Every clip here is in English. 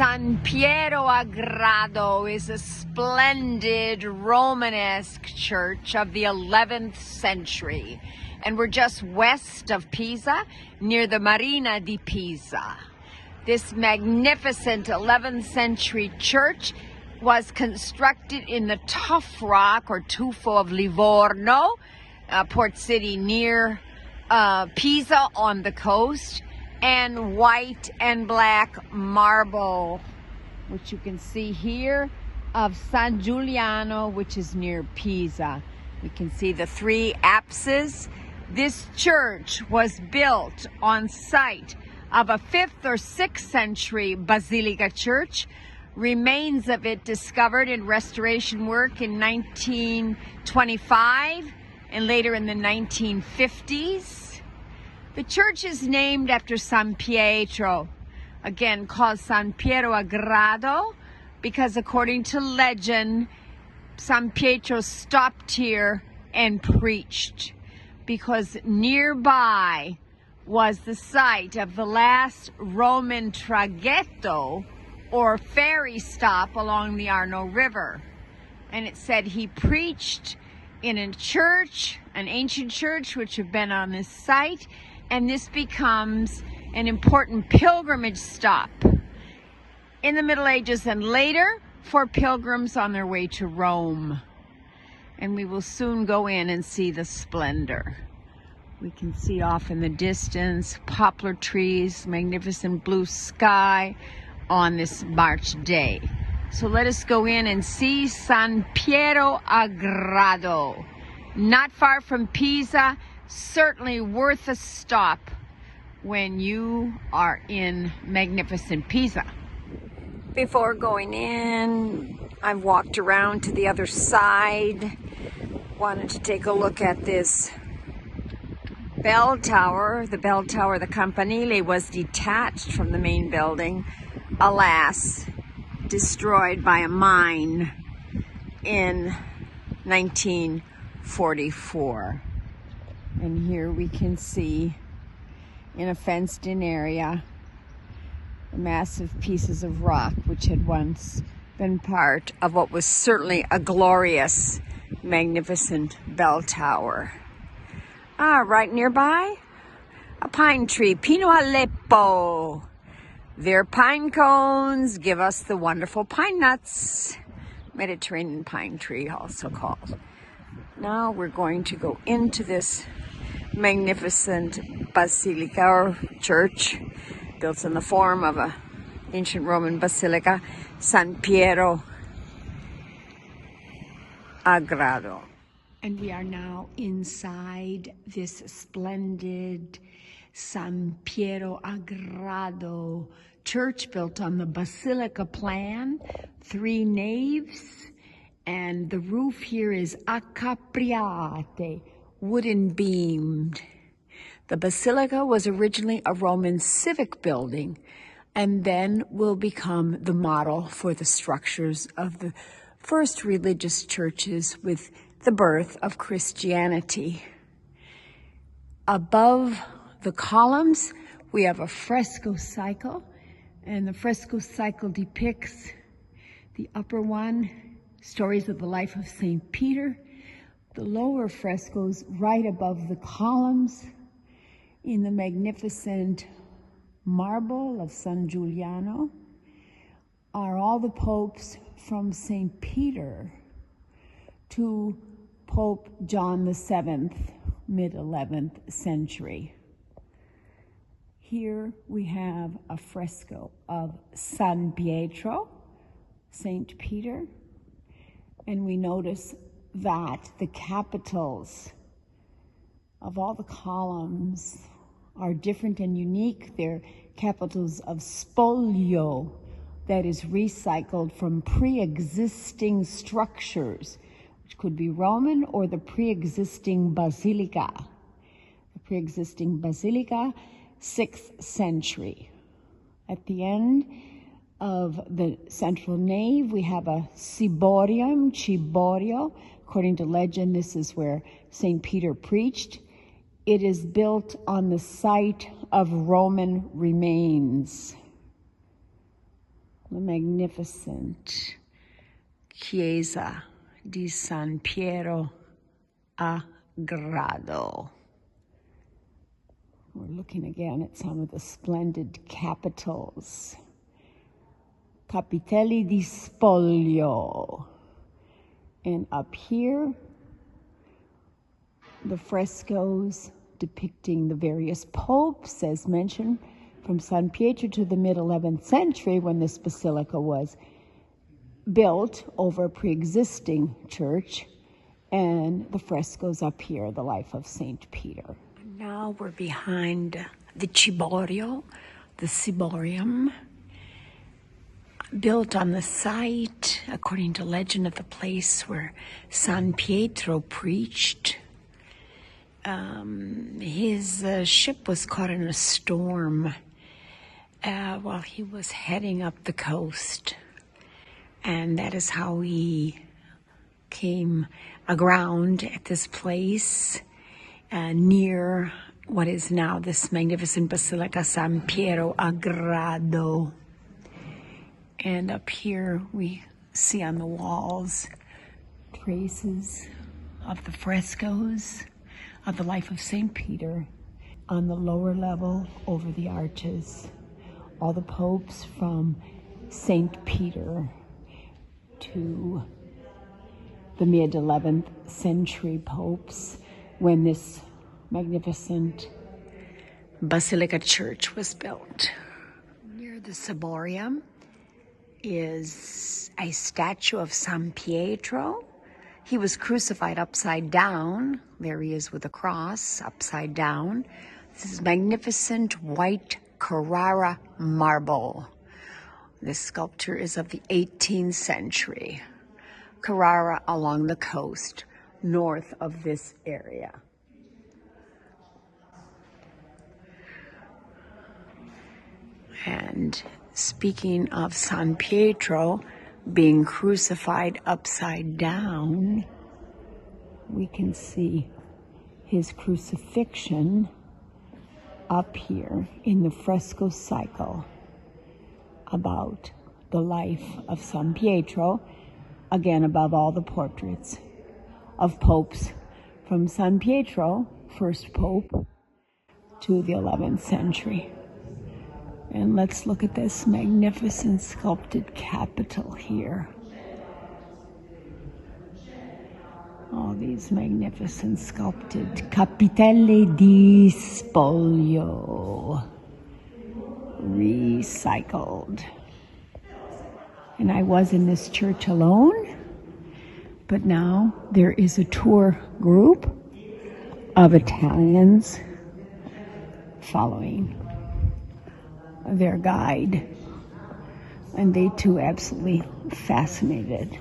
San Piero a Grado is a splendid Romanesque church of the 11th century. And we're just west of Pisa, near the Marina di Pisa. This magnificent 11th century church was constructed in the tough rock or tufo of Livorno, a port city near Pisa on the coast, and white and black marble, which you can see here, of San Giuliano, which is near Pisa. We can see the three apses. This church was built on site of a 5th or 6th century basilica church. Remains of it discovered in restoration work in 1925 and later in the 1950s. The church is named after San Pietro, again called San Piero a Grado, because according to legend, San Pietro stopped here and preached, because nearby was the site of the last Roman traghetto, or ferry stop, along the Arno River. And it said he preached in a church, an ancient church, which had been on this site, and this becomes an important pilgrimage stop in the Middle Ages and later for pilgrims on their way to Rome. And we will soon go in and see the splendor. We can see off in the distance poplar trees, magnificent blue sky on this March day. So let us go in and see San Piero a Grado. Not far from Pisa, certainly worth a stop when you are in magnificent Pisa. Before going in, I've walked around to the other side. Wanted to take a look at this bell tower. The bell tower, the Campanile, was detached from the main building. Alas, destroyed by a mine in 1944. And here we can see, in a fenced-in area, the massive pieces of rock which had once been part of what was certainly a glorious, magnificent bell tower. Right nearby, a pine tree, Pino Aleppo. Their pine cones give us the wonderful pine nuts. Mediterranean pine tree, also called. Now we're going to go into this magnificent basilica or church, built in the form of an ancient Roman basilica, San Piero a Grado. And we are now inside this splendid San Piero a Grado church, built on the basilica plan, 3 naves, and the roof here is a capriate, wooden beamed. The basilica was originally a Roman civic building and then will become the model for the structures of the first religious churches with the birth of Christianity. Above the columns, we have a fresco cycle, and the fresco cycle depicts the upper one, stories of the life of St. Peter. The lower frescoes right above the columns in the magnificent marble of San Giuliano are all the popes from St. Peter to Pope John VII, mid-11th century. Here we have a fresco of San Pietro, St. Peter, and we notice that the capitals of all the columns are different and unique. They're capitals of spolio, that is recycled from pre-existing structures, which could be Roman or the pre-existing basilica. The pre-existing basilica, 6th century. At the end of the central nave, we have a ciborium, ciborio. According to legend, this is where St. Peter preached. It is built on the site of Roman remains. the magnificent Chiesa di San Piero a Grado. We're looking again at some of the splendid capitals. Capitelli di Spoglio. And up here, the frescoes depicting the various popes, as mentioned, from San Pietro to the mid-11th century when this basilica was built over a pre-existing church, and the frescoes up here, the life of Saint Peter. Now we're behind the Ciborio, the Ciborium, built on the site, according to legend, of the place where San Pietro preached. His ship was caught in a storm while he was heading up the coast. And that is how he came aground at this place near what is now this magnificent Basilica San Piero a Grado. And up here we see on the walls traces of the frescoes of the life of St. Peter. On the lower level, over the arches, all the popes from St. Peter to the mid-11th century popes when this magnificent Basilica Church was built. Near the Ciborium is a statue of San Pietro. He was crucified upside down. There he is with a cross upside down. This is magnificent white Carrara marble. This sculpture is of the 18th century. Carrara along the coast, north of this area. And speaking of San Pietro being crucified upside down, we can see his crucifixion up here in the fresco cycle about the life of San Pietro, again above all the portraits of popes from San Pietro, first pope, to the 11th century. And let's look at this magnificent sculpted capital here. All these magnificent sculpted capitelli di Spoglio, recycled. And I was in this church alone, but now there is a tour group of Italians following their guide, and they too absolutely fascinated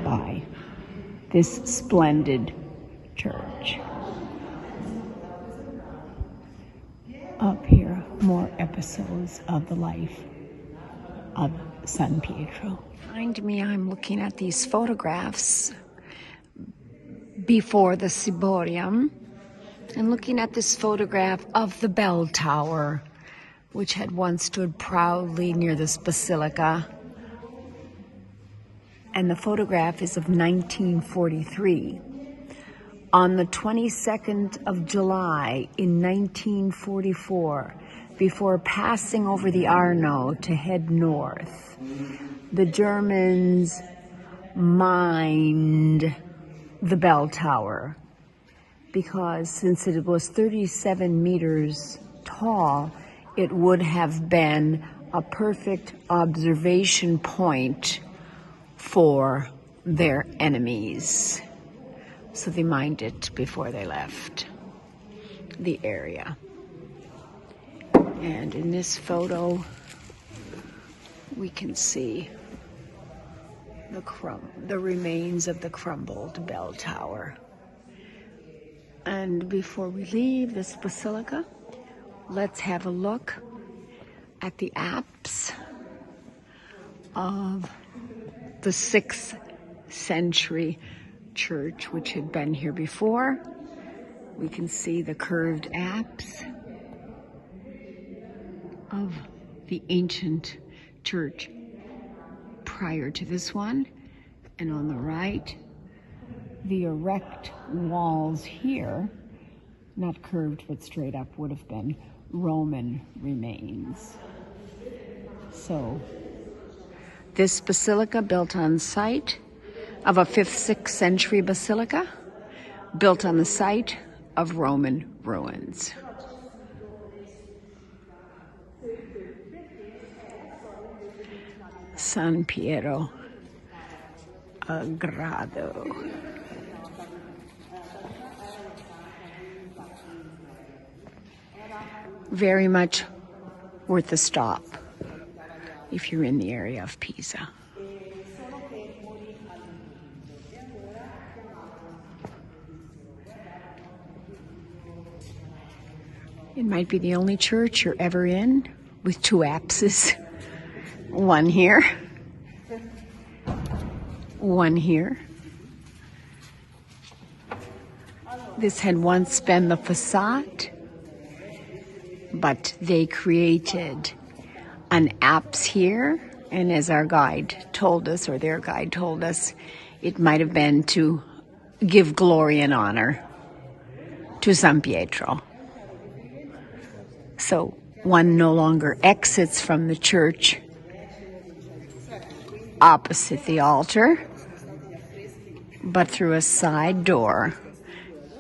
by this splendid church. Up here, more episodes of the life of San Pietro. Behind me, I'm looking at these photographs before the Ciborium, and looking at this photograph of the bell tower, which had once stood proudly near this basilica. And the photograph is of 1943. On the 22nd of July in 1944, before passing over the Arno to head north, the Germans mined the bell tower, because since it was 37 meters tall, it would have been a perfect observation point for their enemies. So they mined it before they left the area. And in this photo, we can see the remains of the crumbled bell tower. And before we leave this basilica, let's have a look at the apse of the 6th century church, which had been here before. We can see the curved apse of the ancient church prior to this one. And on the right, the erect walls here, not curved but straight up, would have been Roman remains. So this basilica built on site of a 5th, 6th century basilica, built on the site of Roman ruins. San Piero Agrado. Very much worth a stop if you're in the area of Pisa. It might be the only church you're ever in with 2 apses. One here, one here. This had once been the facade, but they created an apse here, and as our guide told us, or their guide told us, it might have been to give glory and honor to San Pietro. So one no longer exits from the church opposite the altar, but through a side door,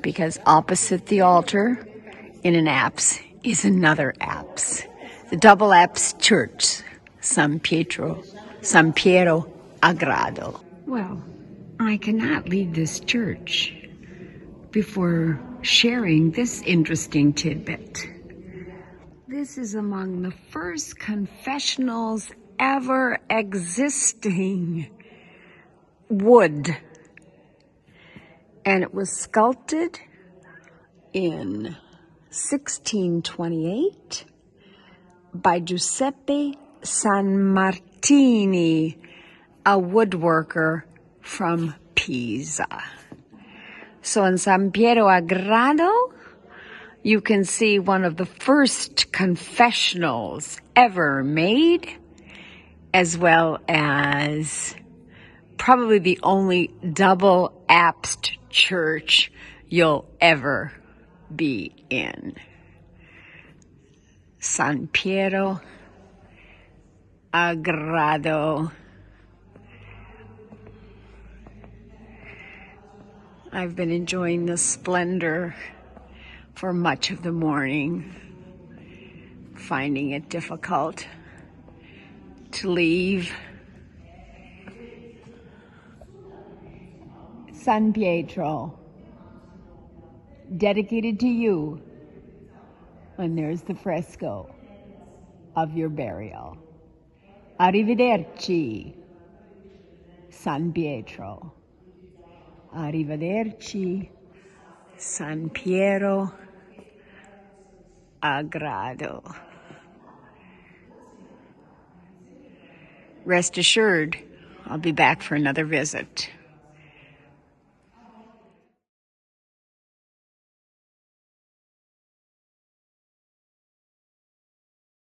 because opposite the altar in an apse is another apse, the double apse church, San Piero Agrado. Well, I cannot leave this church before sharing this interesting tidbit. This is among the first confessionals ever existing. Wood. And it was sculpted in 1628 by Giuseppe Sanmartini, a woodworker from Pisa. So in San Piero Agrado, you can see one of the first confessionals ever made, as well as probably the only double apsed church you'll ever be in. San Piero Agrado. I've been enjoying the splendor for much of the morning, finding it difficult to leave. San Pietro, dedicated to you, and there's the fresco of your burial. Arrivederci, San Pietro. Arrivederci, San Piero Agrado. Rest assured, I'll be back for another visit.